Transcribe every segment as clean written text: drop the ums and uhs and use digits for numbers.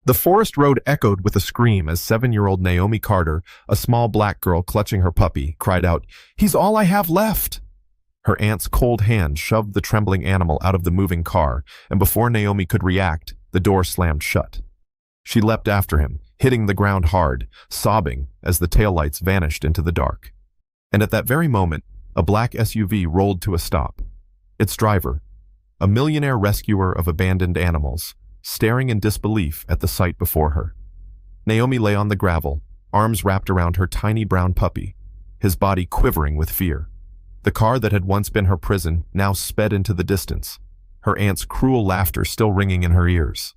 The forest road echoed with a scream as 7-year-old Naomi Carter, a small black girl clutching her puppy, cried out, "He's all I have left!" Her aunt's cold hand shoved the trembling animal out of the moving car, and before Naomi could react, the door slammed shut. She leapt after him, hitting the ground hard, sobbing as the taillights vanished into the dark. And at that very moment, a black SUV rolled to a stop. Its driver, a millionaire rescuer of abandoned animals, staring in disbelief at the sight before her. Naomi lay on the gravel, arms wrapped around her tiny brown puppy, his body quivering with fear. The car that had once been her prison now sped into the distance, her aunt's cruel laughter still ringing in her ears.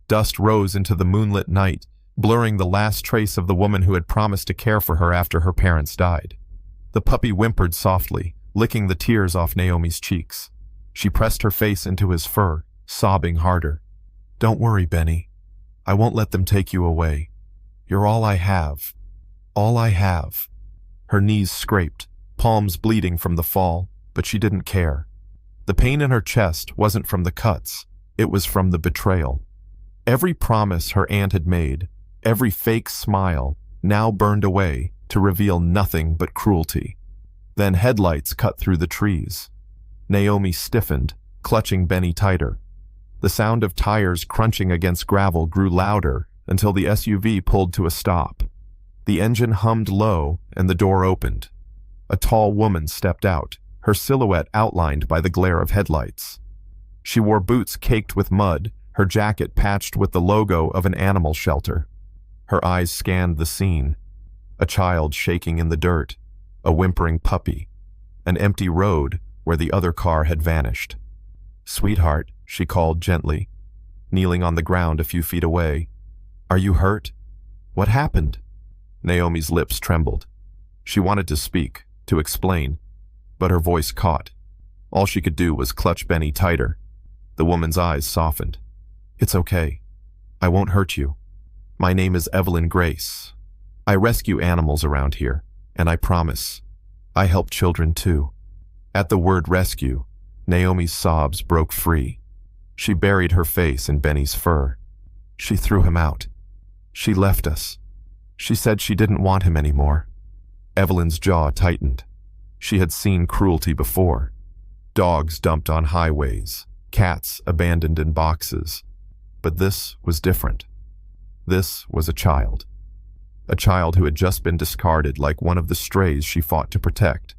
Dust rose into the moonlit night, blurring the last trace of the woman who had promised to care for her after her parents died. The puppy whimpered softly, licking the tears off Naomi's cheeks. She pressed her face into his fur, sobbing harder. "Don't worry, Benny. I won't let them take you away. You're all I have. All I have." Her knees scraped, palms bleeding from the fall, but she didn't care. The pain in her chest wasn't from the cuts, it was from the betrayal. Every promise her aunt had made, every fake smile, now burned away to reveal nothing but cruelty. Then headlights cut through the trees. Naomi stiffened, clutching Benny tighter. The sound of tires crunching against gravel grew louder until the SUV pulled to a stop. The engine hummed low and the door opened. A tall woman stepped out, her silhouette outlined by the glare of headlights. She wore boots caked with mud, her jacket patched with the logo of an animal shelter. Her eyes scanned the scene. A child shaking in the dirt, a whimpering puppy, an empty road where the other car had vanished. "Sweetheart," she called gently, kneeling on the ground a few feet away. "Are you hurt? What happened?" Naomi's lips trembled. She wanted to speak, to explain, but her voice caught. All she could do was clutch Benny tighter. The woman's eyes softened. "It's okay. I won't hurt you. My name is Evelyn Grace. I rescue animals around here, and I promise, I help children too." At the word rescue, Naomi's sobs broke free. She buried her face in Benny's fur. She threw him out. She left us. She said she didn't want him anymore. Evelyn's jaw tightened. She had seen cruelty before. Dogs dumped on highways, cats abandoned in boxes. But this was different. This was a child. A child who had just been discarded like one of the strays she fought to protect.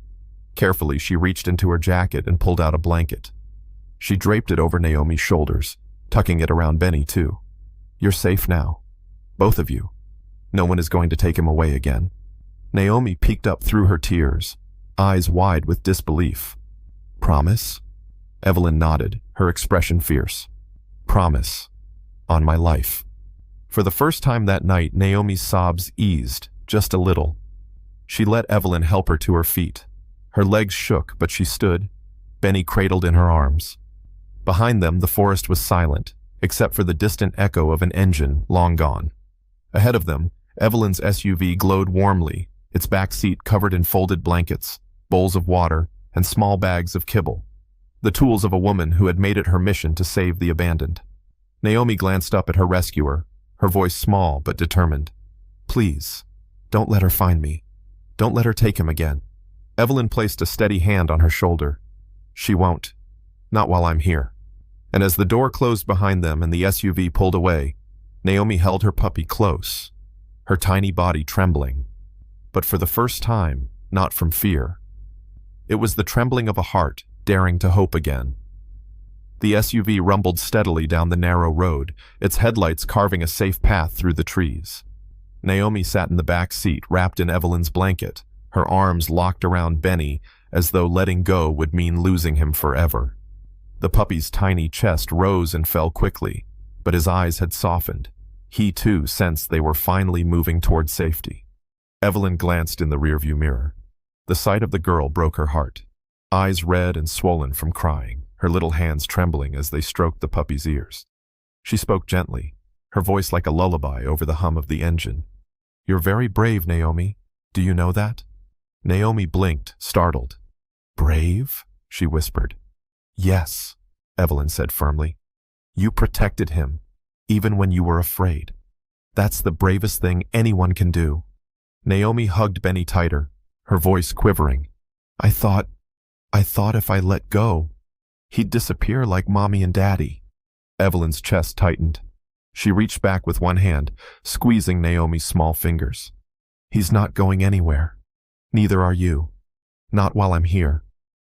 Carefully, she reached into her jacket and pulled out a blanket. She draped it over Naomi's shoulders, tucking it around Benny too. "You're safe now. Both of you. No one is going to take him away again." Naomi peeked up through her tears, eyes wide with disbelief. "Promise?" Evelyn nodded, her expression fierce. "Promise. On my life." For the first time that night, Naomi's sobs eased, just a little. She let Evelyn help her to her feet. Her legs shook, but she stood, Benny cradled in her arms. Behind them, the forest was silent, except for the distant echo of an engine long gone. Ahead of them, Evelyn's SUV glowed warmly, its back seat covered in folded blankets, bowls of water, and small bags of kibble. The tools of a woman who had made it her mission to save the abandoned. Naomi glanced up at her rescuer, her voice small but determined. "Please, don't let her find me. Don't let her take him again." Evelyn placed a steady hand on her shoulder. "She won't. Not while I'm here." And as the door closed behind them and the SUV pulled away, Naomi held her puppy close, her tiny body trembling. But for the first time, not from fear. It was the trembling of a heart daring to hope again. The SUV rumbled steadily down the narrow road, its headlights carving a safe path through the trees. Naomi sat in the back seat, wrapped in Evelyn's blanket, her arms locked around Benny as though letting go would mean losing him forever. The puppy's tiny chest rose and fell quickly, but his eyes had softened. He too sensed they were finally moving toward safety. Evelyn glanced in the rearview mirror. The sight of the girl broke her heart. Eyes red and swollen from crying, her little hands trembling as they stroked the puppy's ears. She spoke gently, her voice like a lullaby over the hum of the engine. "You're very brave, Naomi. Do you know that?" Naomi blinked, startled. "Brave?" she whispered. "Yes," Evelyn said firmly. "You protected him, even when you were afraid. That's the bravest thing anyone can do. Naomi hugged Benny tighter, her voice quivering. I thought if I let go, he'd disappear like Mommy and Daddy. Evelyn's chest tightened. She reached back with one hand, squeezing Naomi's small fingers. He's not going anywhere. Neither are you. Not while I'm here.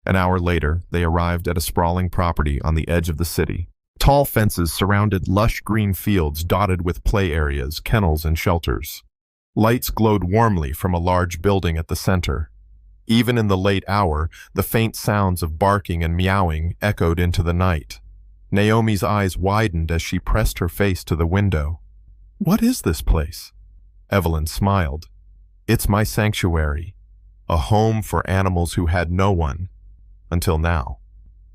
An hour later, they arrived at a sprawling property on the edge of the city. Tall fences surrounded lush green fields dotted with play areas, kennels, and shelters. Lights glowed warmly from a large building at the center. Even in the late hour, the faint sounds of barking and meowing echoed into the night. Naomi's eyes widened as she pressed her face to the window. What is this place? Evelyn smiled. It's my sanctuary, a home for animals who had no one, until now.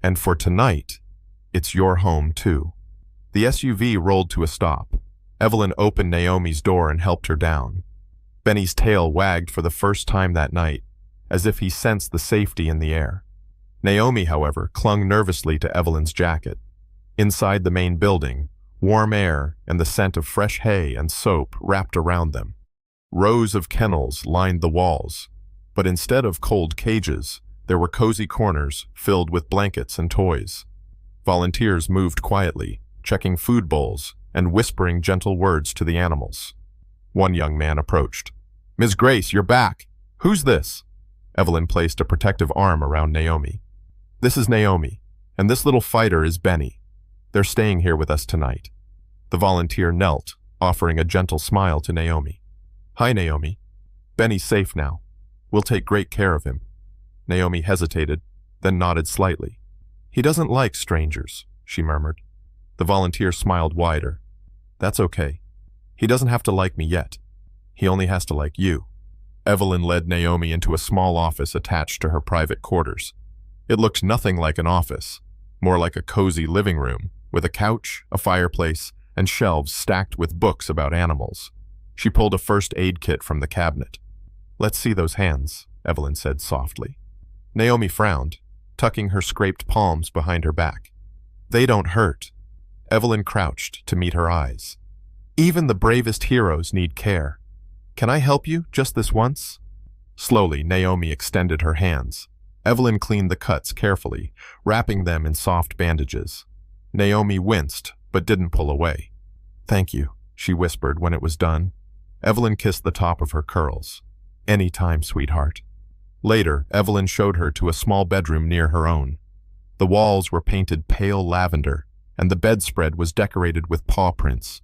And for tonight, it's your home too. The SUV rolled to a stop. Evelyn opened Naomi's door and helped her down. Benny's tail wagged for the first time that night, as if he sensed the safety in the air. Naomi, however, clung nervously to Evelyn's jacket. Inside the main building, warm air and the scent of fresh hay and soap wrapped around them. Rows of kennels lined the walls, but instead of cold cages, there were cozy corners filled with blankets and toys. Volunteers moved quietly, checking food bowls and whispering gentle words to the animals. One young man approached. Ms. Grace, you're back. Who's this? Evelyn placed a protective arm around Naomi. This is Naomi, and this little fighter is Benny. They're staying here with us tonight. The volunteer knelt, offering a gentle smile to Naomi. Hi, Naomi. Benny's safe now. We'll take great care of him. Naomi hesitated, then nodded slightly. He doesn't like strangers, she murmured. The volunteer smiled wider. That's okay. He doesn't have to like me yet. He only has to like you. Evelyn led Naomi into a small office attached to her private quarters. It looked nothing like an office, more like a cozy living room, with a couch, a fireplace, and shelves stacked with books about animals. She pulled a first aid kit from the cabinet. Let's see those hands, Evelyn said softly. Naomi frowned, tucking her scraped palms behind her back. They don't hurt. Evelyn crouched to meet her eyes. Even the bravest heroes need care. Can I help you just this once? Slowly, Naomi extended her hands. Evelyn cleaned the cuts carefully, wrapping them in soft bandages. Naomi winced, but didn't pull away. Thank you, she whispered when it was done. Evelyn kissed the top of her curls. Any time, sweetheart. Later, Evelyn showed her to a small bedroom near her own. The walls were painted pale lavender, and the bedspread was decorated with paw prints.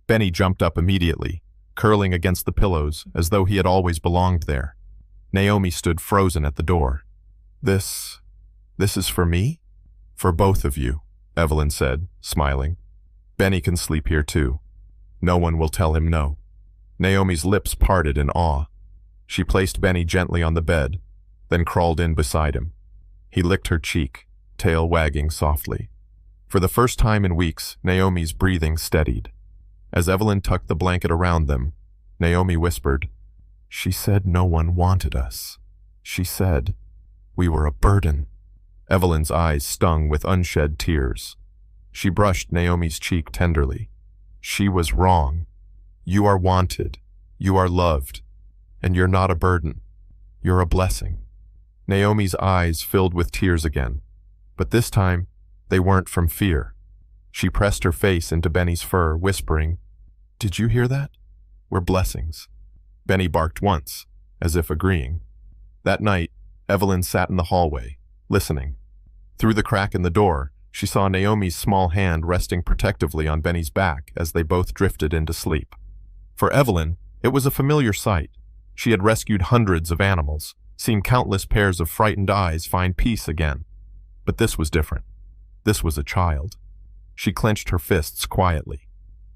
Benny jumped up immediately, curling against the pillows as though he had always belonged there. Naomi stood frozen at the door. This is for me? For both of you, Evelyn said, smiling. Benny can sleep here too. No one will tell him no. Naomi's lips parted in awe. She placed Benny gently on the bed, then crawled in beside him. He licked her cheek, tail wagging softly. For the first time in weeks, Naomi's breathing steadied. As Evelyn tucked the blanket around them, Naomi whispered, She said no one wanted us. She said we were a burden. Evelyn's eyes stung with unshed tears. She brushed Naomi's cheek tenderly. She was wrong. You are wanted. You are loved. And you're not a burden. You're a blessing. Naomi's eyes filled with tears again, but this time they weren't from fear. She pressed her face into Benny's fur, whispering, Did you hear that? We're blessings. Benny barked once, as if agreeing. That night, Evelyn sat in the hallway, listening. Through the crack in the door, she saw Naomi's small hand resting protectively on Benny's back as they both drifted into sleep. For Evelyn, it was a familiar sight. She had rescued hundreds of animals, seen countless pairs of frightened eyes find peace again. But this was different. This was a child. She clenched her fists quietly.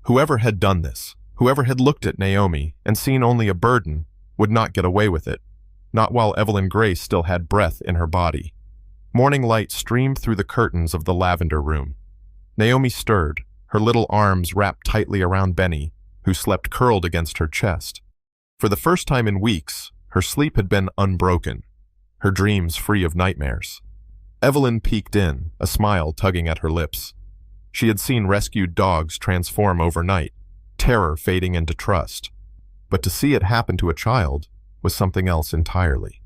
Whoever had done this, whoever had looked at Naomi and seen only a burden, would not get away with it. Not while Evelyn Grace still had breath in her body. Morning light streamed through the curtains of the lavender room. Naomi stirred, her little arms wrapped tightly around Benny, who slept curled against her chest. For the first time in weeks, her sleep had been unbroken, her dreams free of nightmares. Evelyn peeked in, a smile tugging at her lips. She had seen rescued dogs transform overnight, terror fading into trust. But to see it happen to a child was something else entirely.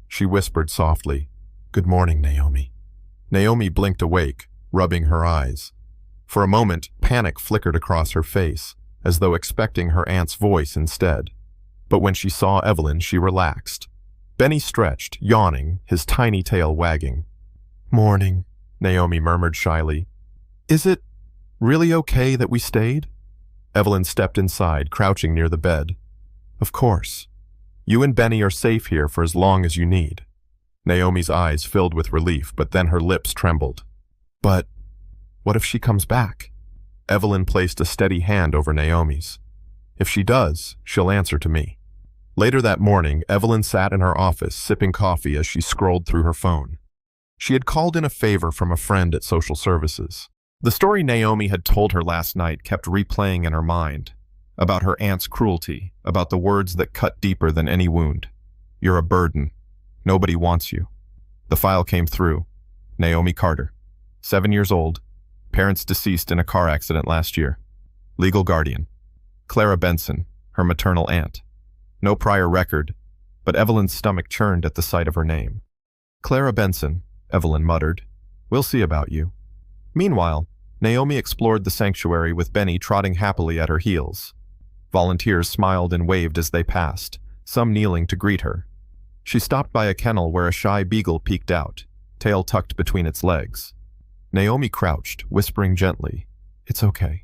She whispered softly, "Good morning, Naomi." Naomi blinked awake, rubbing her eyes. For a moment, panic flickered across her face, as though expecting her aunt's voice instead. But when she saw Evelyn, she relaxed. Benny stretched, yawning, his tiny tail wagging. "Morning," Naomi murmured shyly. "Is it really okay that we stayed?" Evelyn stepped inside, crouching near the bed. "Of course. You and Benny are safe here for as long as you need." Naomi's eyes filled with relief, but then her lips trembled. "But what if she comes back?" Evelyn placed a steady hand over Naomi's. "If she does, she'll answer to me." Later that morning, Evelyn sat in her office, sipping coffee as she scrolled through her phone. She had called in a favor from a friend at social services. The story Naomi had told her last night kept replaying in her mind, about her aunt's cruelty, about the words that cut deeper than any wound. "You're a burden. Nobody wants you." The file came through. Naomi Carter, 7 years old, parents deceased in a car accident last year. Legal guardian, Clara Benson, her maternal aunt. No prior record, but Evelyn's stomach churned at the sight of her name. "Clara Benson," Evelyn muttered. "We'll see about you." Meanwhile, Naomi explored the sanctuary with Benny trotting happily at her heels. Volunteers smiled and waved as they passed, some kneeling to greet her. She stopped by a kennel where a shy beagle peeked out, tail tucked between its legs. Naomi crouched, whispering gently, "It's okay.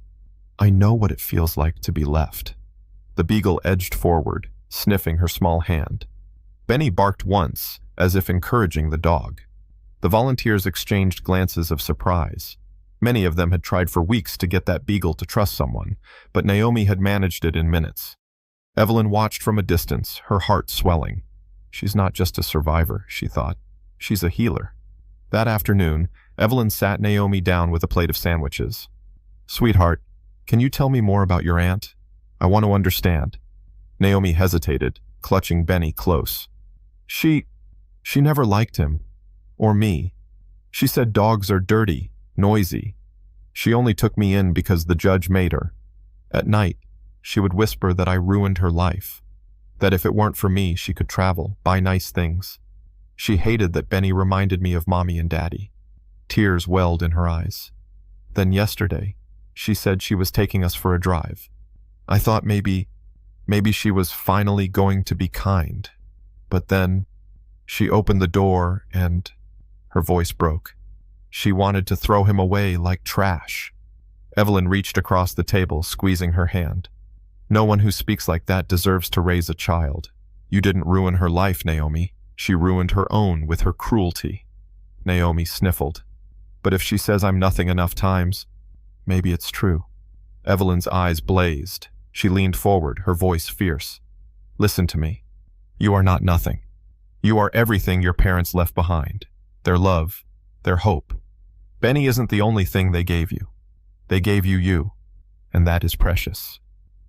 I know what it feels like to be left." The beagle edged forward, sniffing her small hand. Benny barked once, as if encouraging the dog. The volunteers exchanged glances of surprise. Many of them had tried for weeks to get that beagle to trust someone, but Naomi had managed it in minutes. Evelyn watched from a distance, her heart swelling. She's not just a survivor, she thought. She's a healer. That afternoon, Evelyn sat Naomi down with a plate of sandwiches. "Sweetheart, can you tell me more about your aunt? I want to understand." Naomi hesitated, clutching Benny close. She never liked him. Or me. She said dogs are dirty, noisy. She only took me in because the judge made her. At night, she would whisper that I ruined her life. That if it weren't for me, she could travel, buy nice things. She hated that Benny reminded me of Mommy and Daddy. Tears welled in her eyes. Then yesterday, she said she was taking us for a drive. I thought maybe she was finally going to be kind. But then, she opened the door and her voice broke. She wanted to throw him away like trash. Evelyn reached across the table, squeezing her hand. "No one who speaks like that deserves to raise a child. You didn't ruin her life, Naomi. She ruined her own with her cruelty." Naomi sniffled. "But if she says I'm nothing enough times, maybe it's true." Evelyn's eyes blazed. She leaned forward, her voice fierce. "Listen to me. You are not nothing. You are everything your parents left behind. Their love, their hope. Benny isn't the only thing they gave you. They gave you you, and that is precious."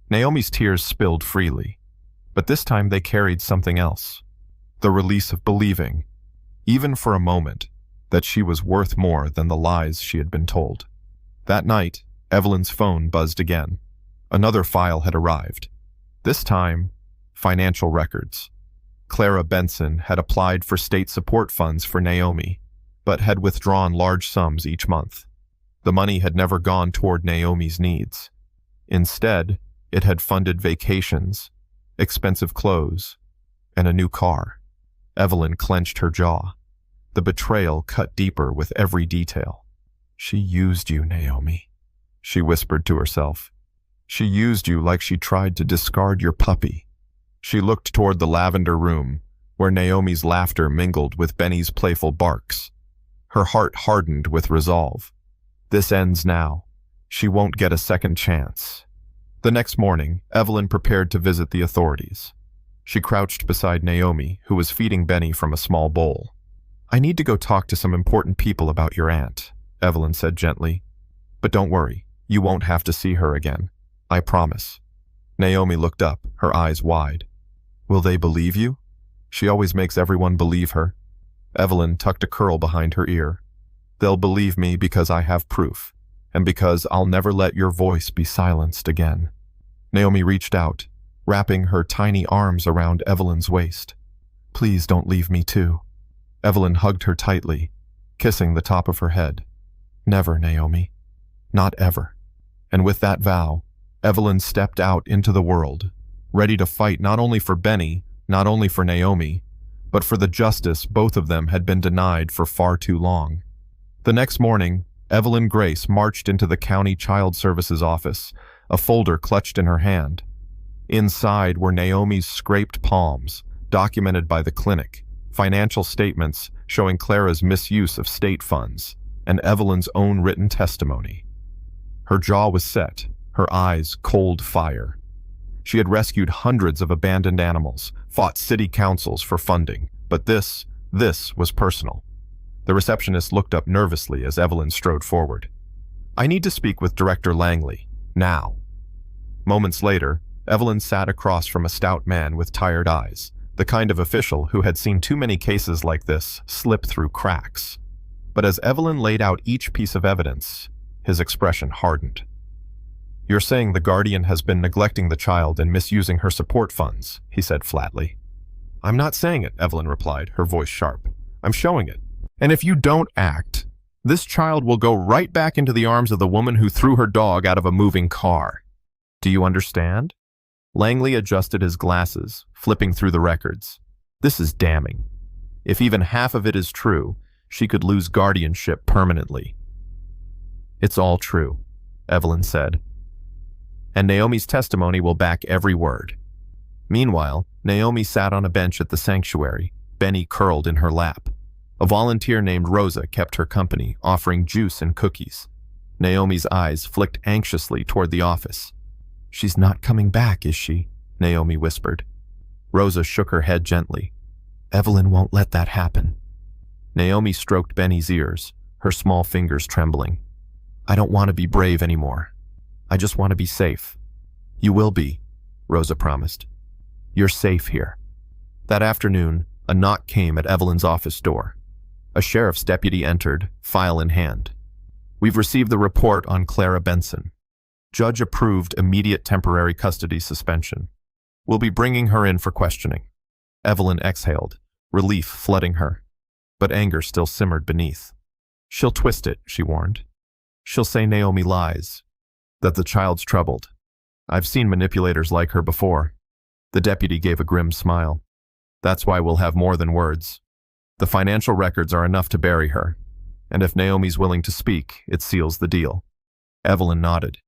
Naomi's tears spilled freely, but this time they carried something else. The release of believing, even for a moment, that she was worth more than the lies she had been told. That night, Evelyn's phone buzzed again. Another file had arrived. This time, financial records. Clara Benson had applied for state support funds for Naomi, but had withdrawn large sums each month. The money had never gone toward Naomi's needs. Instead, it had funded vacations, expensive clothes, and a new car. Evelyn clenched her jaw. The betrayal cut deeper with every detail. "She used you, Naomi," she whispered to herself. "She used you like she tried to discard your puppy." She looked toward the lavender room, where Naomi's laughter mingled with Benny's playful barks. Her heart hardened with resolve. This ends now. She won't get a second chance. The next morning, Evelyn prepared to visit the authorities. She crouched beside Naomi, who was feeding Benny from a small bowl. "I need to go talk to some important people about your aunt," Evelyn said gently. "But don't worry, you won't have to see her again. I promise." Naomi looked up, her eyes wide. "Will they believe you?" She always makes everyone believe her. Evelyn tucked a curl behind her ear. "They'll believe me because I have proof, and because I'll never let your voice be silenced again." Naomi reached out, wrapping her tiny arms around Evelyn's waist. "Please don't leave me too." Evelyn hugged her tightly, kissing the top of her head. "Never, Naomi. Not ever." And with that vow, Evelyn stepped out into the world, ready to fight not only for Benny, not only for Naomi, but for the justice both of them had been denied for far too long. The next morning, Evelyn Grace marched into the County Child Services office, a folder clutched in her hand. Inside were Naomi's scraped palms, documented by the clinic, financial statements showing Clara's misuse of state funds, and Evelyn's own written testimony. Her jaw was set, her eyes cold fire. She had rescued hundreds of abandoned animals, fought city councils for funding, but this was personal. The receptionist looked up nervously as Evelyn strode forward. "I need to speak with Director Langley, now." Moments later, Evelyn sat across from a stout man with tired eyes, the kind of official who had seen too many cases like this slip through cracks. But as Evelyn laid out each piece of evidence, his expression hardened. "You're saying the guardian has been neglecting the child and misusing her support funds," he said flatly. "I'm not saying it," Evelyn replied, her voice sharp. "I'm showing it. And if you don't act, this child will go right back into the arms of the woman who threw her dog out of a moving car. Do you understand?" Langley adjusted his glasses, flipping through the records. "This is damning. If even half of it is true, she could lose guardianship permanently." "It's all true," Evelyn said. "And Naomi's testimony will back every word." Meanwhile, Naomi sat on a bench at the sanctuary, Benny curled in her lap. A volunteer named Rosa kept her company, offering juice and cookies. Naomi's eyes flicked anxiously toward the office. "She's not coming back, is she?" Naomi whispered. Rosa shook her head gently. "Evelyn won't let that happen." Naomi stroked Benny's ears, her small fingers trembling. "I don't want to be brave anymore. I just want to be safe." "You will be," Rosa promised. "You're safe here." That afternoon, a knock came at Evelyn's office door. A sheriff's deputy entered, file in hand. "We've received the report on Clara Benson. Judge approved immediate temporary custody suspension. We'll be bringing her in for questioning." Evelyn exhaled, relief flooding her. But anger still simmered beneath. "She'll twist it," she warned. "She'll say Naomi lies, that the child's troubled. I've seen manipulators like her before." The deputy gave a grim smile. "That's why we'll have more than words. The financial records are enough to bury her, and if Naomi's willing to speak, it seals the deal." Evelyn nodded.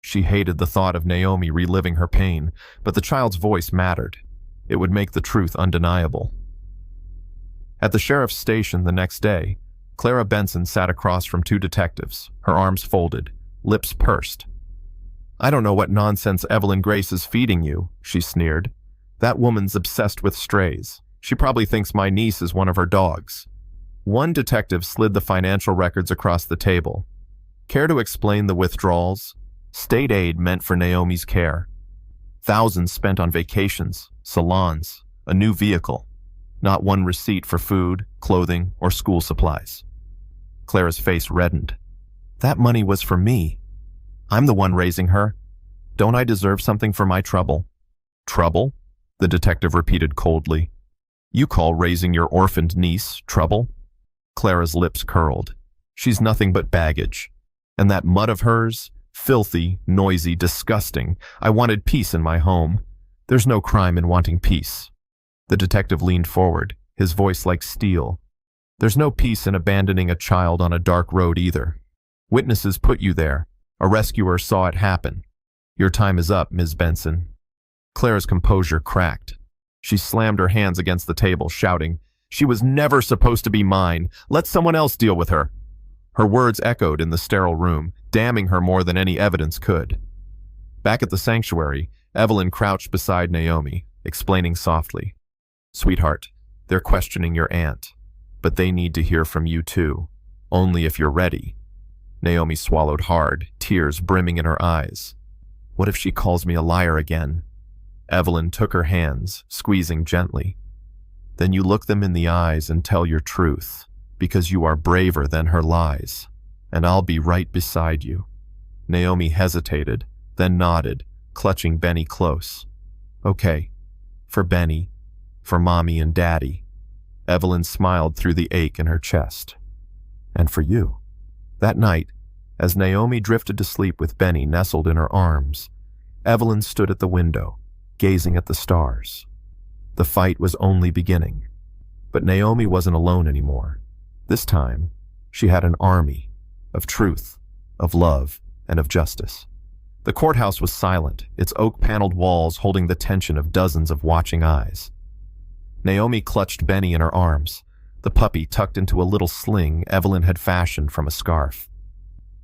She hated the thought of Naomi reliving her pain, but the child's voice mattered. It would make the truth undeniable. At the sheriff's station the next day, Clara Benson sat across from two detectives, her arms folded, lips pursed. "I don't know what nonsense Evelyn Grace is feeding you," she sneered. "That woman's obsessed with strays. She probably thinks my niece is one of her dogs." One detective slid the financial records across the table. "Care to explain the withdrawals? State aid meant for Naomi's care. Thousands spent on vacations, salons, a new vehicle. Not one receipt for food, clothing, or school supplies." Clara's face reddened. "That money was for me. I'm the one raising her. Don't I deserve something for my trouble?" "Trouble?" the detective repeated coldly. "You call raising your orphaned niece trouble?" Clara's lips curled. "She's nothing but baggage. And that mud of hers? Filthy, noisy, disgusting. I wanted peace in my home. There's no crime in wanting peace." The detective leaned forward, his voice like steel. "There's no peace in abandoning a child on a dark road either. Witnesses put you there. A rescuer saw it happen. Your time is up, Ms. Benson." Clara's composure cracked. She slammed her hands against the table, shouting, "She was never supposed to be mine. Let someone else deal with her." Her words echoed in the sterile room, damning her more than any evidence could. Back at the sanctuary, Evelyn crouched beside Naomi, explaining softly, "Sweetheart, they're questioning your aunt, but they need to hear from you too, only if you're ready." Naomi swallowed hard, tears brimming in her eyes. "What if she calls me a liar again?" Evelyn took her hands, squeezing gently. "Then you look them in the eyes and tell your truth, because you are braver than her lies." And I'll be right beside you. Naomi hesitated, then nodded, clutching Benny close. Okay, for Benny, for Mommy and Daddy. Evelyn smiled through the ache in her chest. And for you. That night, as Naomi drifted to sleep with Benny nestled in her arms, Evelyn stood at the window, gazing at the stars. The fight was only beginning. But Naomi wasn't alone anymore. This time, she had an army of truth, of love, and of justice. The courthouse was silent, its oak-paneled walls holding the tension of dozens of watching eyes. Naomi clutched Benny in her arms, the puppy tucked into a little sling Evelyn had fashioned from a scarf.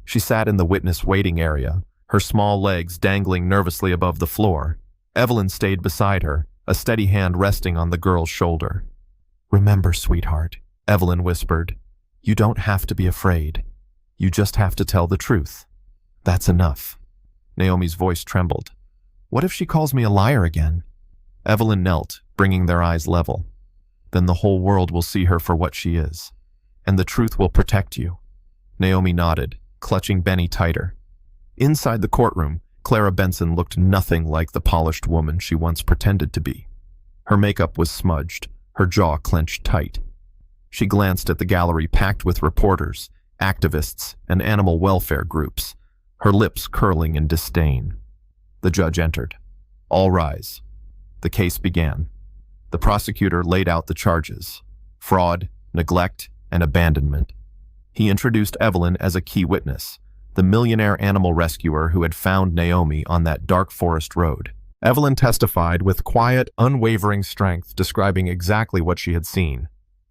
She sat in the witness waiting area, her small legs dangling nervously above the floor. Evelyn stayed beside her, a steady hand resting on the girl's shoulder. Remember, sweetheart, Evelyn whispered, you don't have to be afraid. You just have to tell the truth. That's enough. Naomi's voice trembled. What if she calls me a liar again? Evelyn knelt, bringing their eyes level. Then the whole world will see her for what she is, and the truth will protect you. Naomi nodded, clutching Benny tighter. Inside the courtroom, Clara Benson looked nothing like the polished woman she once pretended to be. Her makeup was smudged, her jaw clenched tight. She glanced at the gallery packed with reporters, activists, and animal welfare groups, her lips curling in disdain. The judge entered. All rise. The case began. The prosecutor laid out the charges: fraud, neglect, and abandonment. He introduced Evelyn as a key witness, the millionaire animal rescuer who had found Naomi on that dark forest road. Evelyn testified with quiet, unwavering strength, describing exactly what she had seen: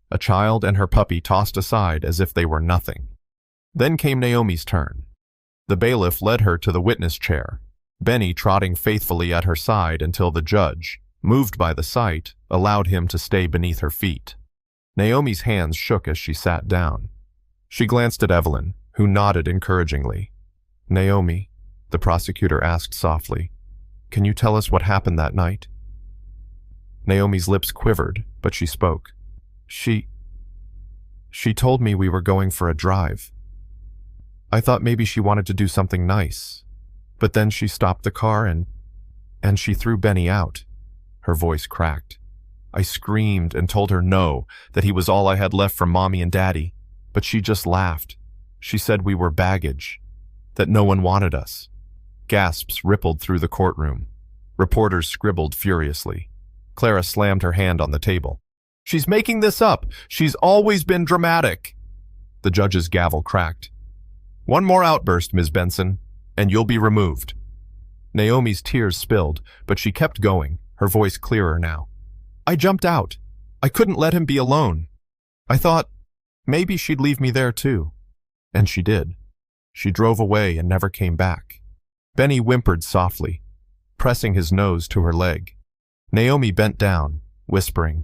a child and her puppy tossed aside as if they were nothing. Then came Naomi's turn. The bailiff led her to the witness chair, Benny trotting faithfully at her side until the judge, moved by the sight, allowed him to stay beneath her feet. Naomi's hands shook as she sat down. She glanced at Evelyn, who nodded encouragingly. Naomi, the prosecutor asked softly, can you tell us what happened that night? Naomi's lips quivered, but she spoke. She told me we were going for a drive. I thought maybe she wanted to do something nice, but then she stopped the car and she threw Benny out. Her voice cracked. I screamed and told her no, that he was all I had left from Mommy and Daddy, but she just laughed. She said we were baggage, that no one wanted us. Gasps rippled through the courtroom. Reporters scribbled furiously. Clara slammed her hand on the table. She's making this up. She's always been dramatic. The judge's gavel cracked. One more outburst, Ms. Benson, and you'll be removed. Naomi's tears spilled, but she kept going, her voice clearer now. I jumped out. I couldn't let him be alone. I thought maybe she'd leave me there too. And she did. She drove away and never came back. Benny whimpered softly, pressing his nose to her leg. Naomi bent down, whispering,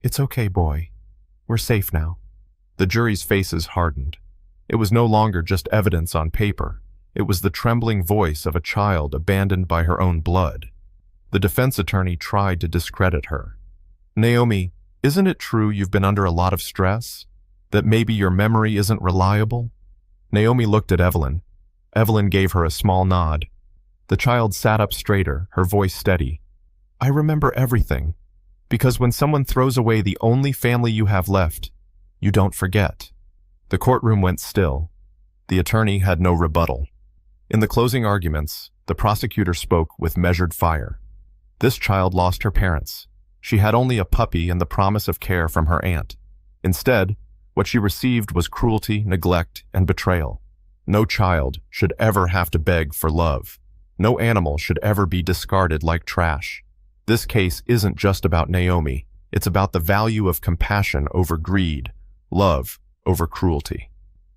It's okay, boy. We're safe now. The jury's faces hardened. It was no longer just evidence on paper. It was the trembling voice of a child abandoned by her own blood. The defense attorney tried to discredit her. Naomi, isn't it true you've been under a lot of stress? That maybe your memory isn't reliable? Naomi looked at Evelyn. Evelyn gave her a small nod. The child sat up straighter, her voice steady. I remember everything. Because when someone throws away the only family you have left, you don't forget. The courtroom went still. The attorney had no rebuttal. In the closing arguments, the prosecutor spoke with measured fire. This child lost her parents. She had only a puppy and the promise of care from her aunt. Instead, what she received was cruelty, neglect, and betrayal. No child should ever have to beg for love. No animal should ever be discarded like trash. This case isn't just about Naomi. It's about the value of compassion over greed, love over cruelty.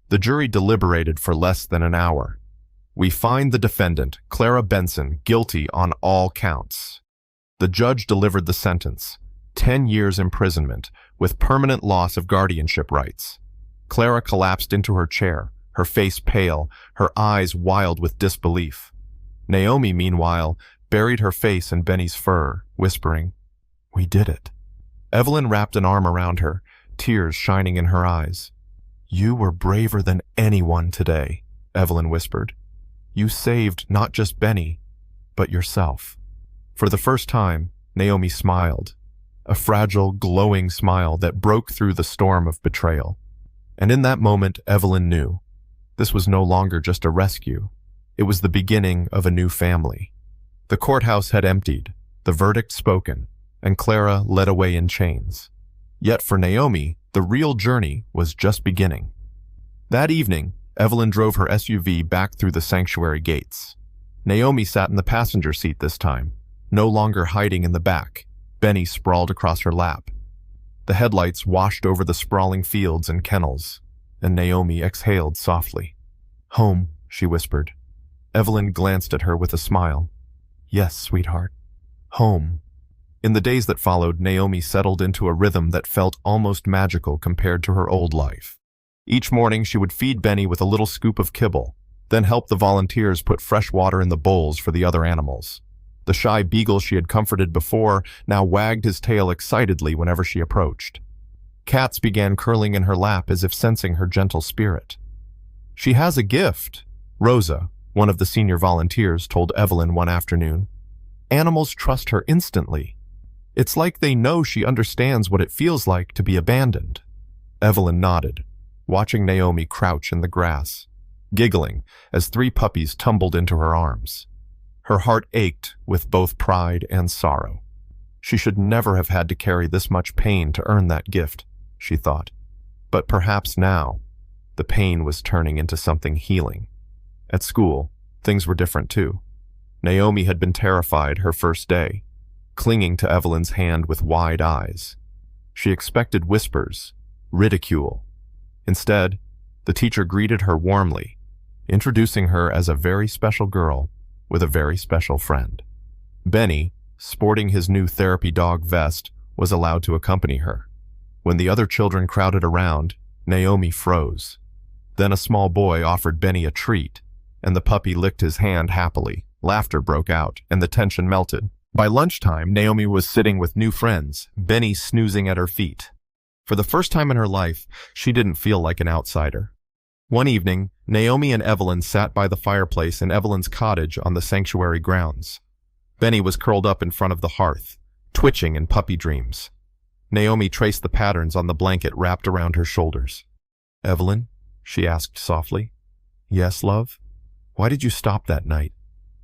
The jury deliberated for less than an hour. We find the defendant, Clara Benson, guilty on all counts. The judge delivered the sentence, 10 years imprisonment with permanent loss of guardianship rights. Clara collapsed into her chair, her face pale, her eyes wild with disbelief. Naomi, meanwhile, buried her face in Benny's fur, whispering, We did it. Evelyn wrapped an arm around her, tears shining in her eyes. You were braver than anyone today, Evelyn whispered. You saved not just Benny, but yourself. For the first time, Naomi smiled, a fragile, glowing smile that broke through the storm of betrayal. And in that moment, Evelyn knew. This was no longer just a rescue. It was the beginning of a new family. The courthouse had emptied, the verdict spoken, and Clara led away in chains. Yet for Naomi, the real journey was just beginning. That evening, Evelyn drove her SUV back through the sanctuary gates. Naomi sat in the passenger seat this time, no longer hiding in the back. Benny sprawled across her lap. The headlights washed over the sprawling fields and kennels, and Naomi exhaled softly. Home, she whispered. Evelyn glanced at her with a smile. Yes, sweetheart. Home. In the days that followed, Naomi settled into a rhythm that felt almost magical compared to her old life. Each morning she would feed Benny with a little scoop of kibble, then help the volunteers put fresh water in the bowls for the other animals. The shy beagle she had comforted before now wagged his tail excitedly whenever she approached. Cats began curling in her lap as if sensing her gentle spirit. She has a gift, Rosa, one of the senior volunteers, told Evelyn one afternoon. Animals trust her instantly. It's like they know she understands what it feels like to be abandoned. Evelyn nodded, watching Naomi crouch in the grass, giggling as 3 puppies tumbled into her arms. Her heart ached with both pride and sorrow. She should never have had to carry this much pain to earn that gift, she thought. But perhaps now, the pain was turning into something healing. At school, things were different too. Naomi had been terrified her first day, clinging to Evelyn's hand with wide eyes. She expected whispers, ridicule. Instead, the teacher greeted her warmly, introducing her as a very special girl with a very special friend. Benny, sporting his new therapy dog vest, was allowed to accompany her. When the other children crowded around, Naomi froze. Then a small boy offered Benny a treat, and the puppy licked his hand happily. Laughter broke out, and the tension melted. By lunchtime, Naomi was sitting with new friends, Benny snoozing at her feet. For the first time in her life, she didn't feel like an outsider. One evening, Naomi and Evelyn sat by the fireplace in Evelyn's cottage on the sanctuary grounds. Benny was curled up in front of the hearth, twitching in puppy dreams. Naomi traced the patterns on the blanket wrapped around her shoulders. "Evelyn?" she asked softly. "Yes, love? Why did you stop that night?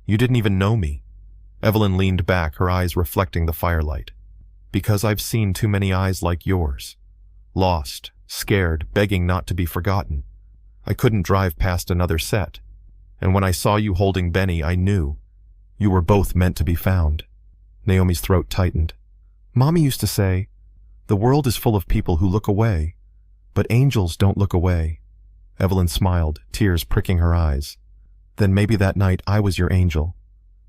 You didn't even know me." Evelyn leaned back, her eyes reflecting the firelight. "Because I've seen too many eyes like yours. Lost, scared, begging not to be forgotten. I couldn't drive past another set. And when I saw you holding Benny, I knew. You were both meant to be found." Naomi's throat tightened. "Mommy used to say, the world is full of people who look away, but angels don't look away." Evelyn smiled, tears pricking her eyes. "Then maybe that night I was your angel.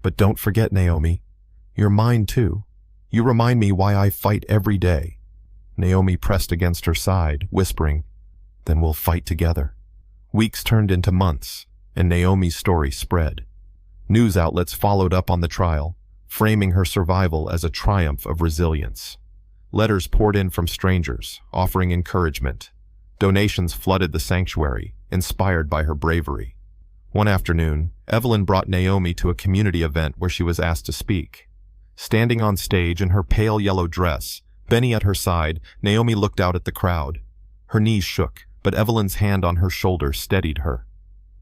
But don't forget, Naomi, you're mine too. You remind me why I fight every day." Naomi pressed against her side, whispering, "Then we'll fight together." Weeks turned into months, and Naomi's story spread. News outlets followed up on the trial, framing her survival as a triumph of resilience. Letters poured in from strangers, offering encouragement. Donations flooded the sanctuary, inspired by her bravery. One afternoon, Evelyn brought Naomi to a community event where she was asked to speak. Standing on stage in her pale yellow dress, Benny at her side, Naomi looked out at the crowd. Her knees shook, but Evelyn's hand on her shoulder steadied her.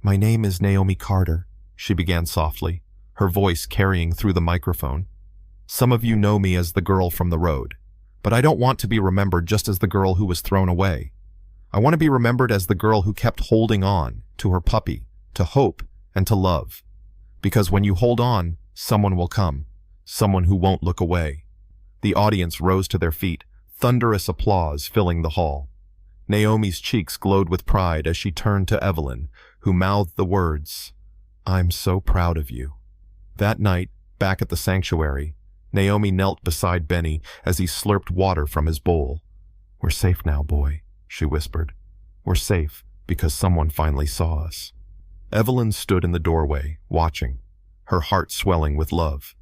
"My name is Naomi Carter," she began softly, her voice carrying through the microphone. "Some of you know me as the girl from the road, but I don't want to be remembered just as the girl who was thrown away. I want to be remembered as the girl who kept holding on to her puppy, to hope and to love. Because when you hold on, someone will come, someone who won't look away." The audience rose to their feet, thunderous applause filling the hall. Naomi's cheeks glowed with pride as she turned to Evelyn, who mouthed the words, "I'm so proud of you." That night, back at the sanctuary, Naomi knelt beside Benny as he slurped water from his bowl. "We're safe now, boy," she whispered. "We're safe because someone finally saw us." Evelyn stood in the doorway, watching, her heart swelling with love.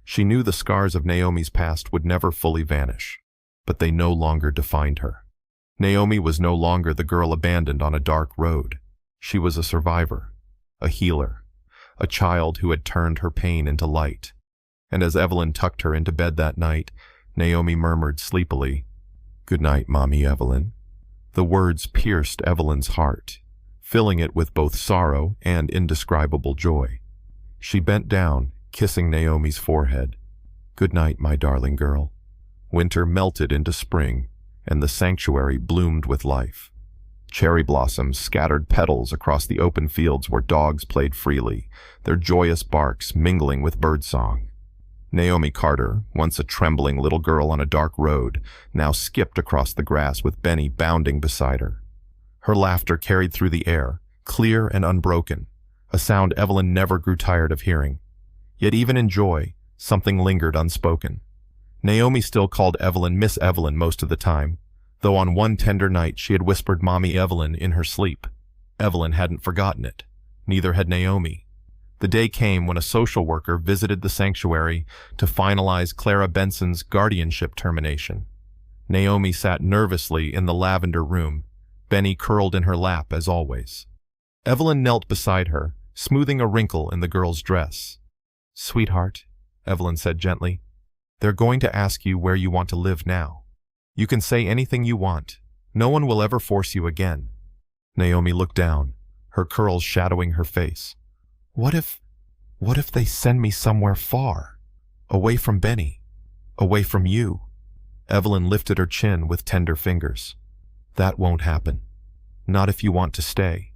She knew the scars of Naomi's past would never fully vanish, but they no longer defined her. Naomi was no longer the girl abandoned on a dark road. She was a survivor, a healer, a child who had turned her pain into light. And as Evelyn tucked her into bed that night, Naomi murmured sleepily, "Good night, Mommy Evelyn." The words pierced Evelyn's heart, filling it with both sorrow and indescribable joy. She bent down, kissing Naomi's forehead. "Good night, my darling girl." Winter melted into spring, and the sanctuary bloomed with life. Cherry blossoms scattered petals across the open fields where dogs played freely, their joyous barks mingling with birdsong. Naomi Carter, once a trembling little girl on a dark road, now skipped across the grass with Benny bounding beside her. Her laughter carried through the air, clear and unbroken, a sound Evelyn never grew tired of hearing. Yet even in joy, something lingered unspoken. Naomi still called Evelyn Miss Evelyn most of the time, though on one tender night she had whispered Mommy Evelyn in her sleep. Evelyn hadn't forgotten it. Neither had Naomi. The day came when a social worker visited the sanctuary to finalize Clara Benson's guardianship termination. Naomi sat nervously in the lavender room, Benny curled in her lap as always. Evelyn knelt beside her, smoothing a wrinkle in the girl's dress. "Sweetheart," Evelyn said gently, "they're going to ask you where you want to live now. You can say anything you want. No one will ever force you again." Naomi looked down, her curls shadowing her face. What if they send me somewhere far? Away from Benny? Away from you?" Evelyn lifted her chin with tender fingers. "That won't happen. Not if you want to stay.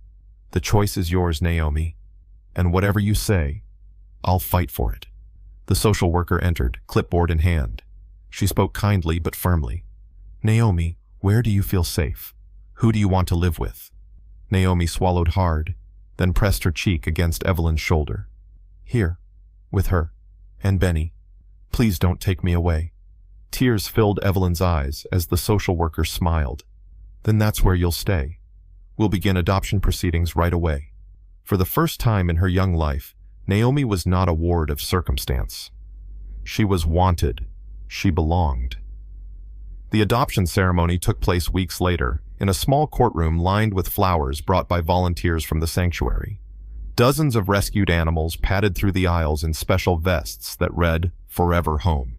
The choice is yours, Naomi. And whatever you say, I'll fight for it." The social worker entered, clipboard in hand. She spoke kindly but firmly. "Naomi, where do you feel safe? Who do you want to live with?" Naomi swallowed hard, then pressed her cheek against Evelyn's shoulder. "Here, with her, and Benny. Please don't take me away." Tears filled Evelyn's eyes as the social worker smiled. "Then that's where you'll stay. We'll begin adoption proceedings right away." For the first time in her young life, Naomi was not a ward of circumstance. She was wanted. She belonged. The adoption ceremony took place weeks later, in a small courtroom lined with flowers brought by volunteers from the sanctuary. Dozens of rescued animals padded through the aisles in special vests that read, "Forever Home."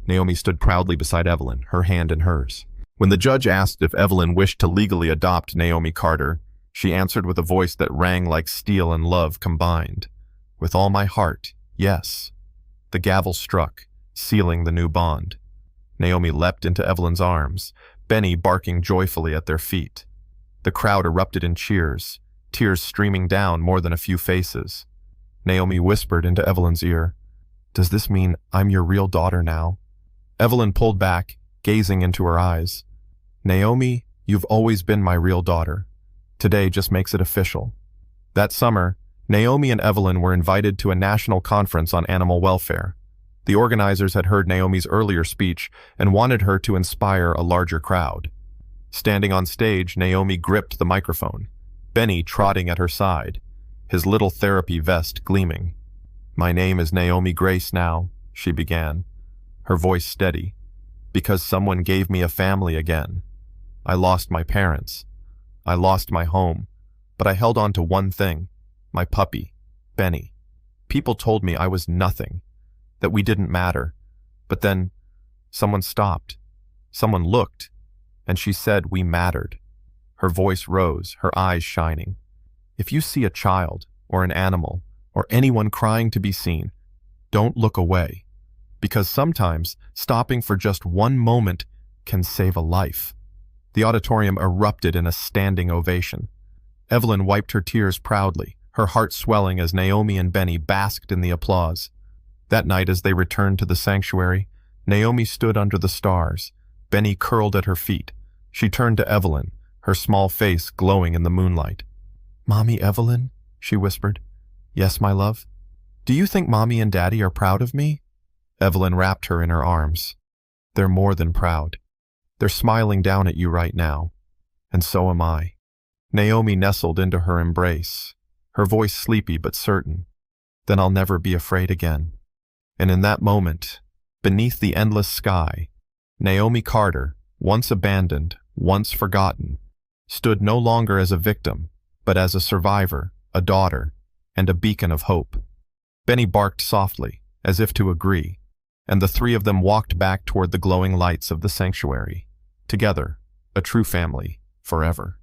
Naomi stood proudly beside Evelyn, her hand in hers. When the judge asked if Evelyn wished to legally adopt Naomi Carter, she answered with a voice that rang like steel and love combined. "With all my heart, yes." The gavel struck, sealing the new bond. Naomi leapt into Evelyn's arms, Benny barking joyfully at their feet. The crowd erupted in cheers, tears streaming down more than a few faces. Naomi whispered into Evelyn's ear, "Does this mean I'm your real daughter now?" Evelyn pulled back, gazing into her eyes. "Naomi, you've always been my real daughter. Today just makes it official." That summer, Naomi and Evelyn were invited to a national conference on animal welfare. The organizers had heard Naomi's earlier speech and wanted her to inspire a larger crowd. Standing on stage, Naomi gripped the microphone, Benny trotting at her side, his little therapy vest gleaming. "My name is Naomi Grace now," she began, her voice steady, "because someone gave me a family again. I lost my parents. I lost my home, but I held on to one thing, my puppy, Benny. People told me I was nothing, that we didn't matter, but then someone stopped. Someone looked, and she said we mattered." Her voice rose, her eyes shining. "If you see a child, or an animal, or anyone crying to be seen, don't look away, because sometimes stopping for just one moment can save a life." The auditorium erupted in a standing ovation. Evelyn wiped her tears proudly, her heart swelling as Naomi and Benny basked in the applause. That night, as they returned to the sanctuary, Naomi stood under the stars, Benny curled at her feet. She turned to Evelyn, her small face glowing in the moonlight. "Mommy Evelyn?" she whispered. "Yes, my love? Do you think Mommy and Daddy are proud of me?" Evelyn wrapped her in her arms. "They're more than proud. They're smiling down at you right now. And so am I." Naomi nestled into her embrace, her voice sleepy but certain. "Then I'll never be afraid again." And in that moment, beneath the endless sky, Naomi Carter, once abandoned, once forgotten, stood no longer as a victim, but as a survivor, a daughter, and a beacon of hope. Benny barked softly, as if to agree, and the three of them walked back toward the glowing lights of the sanctuary. Together, a true family, forever.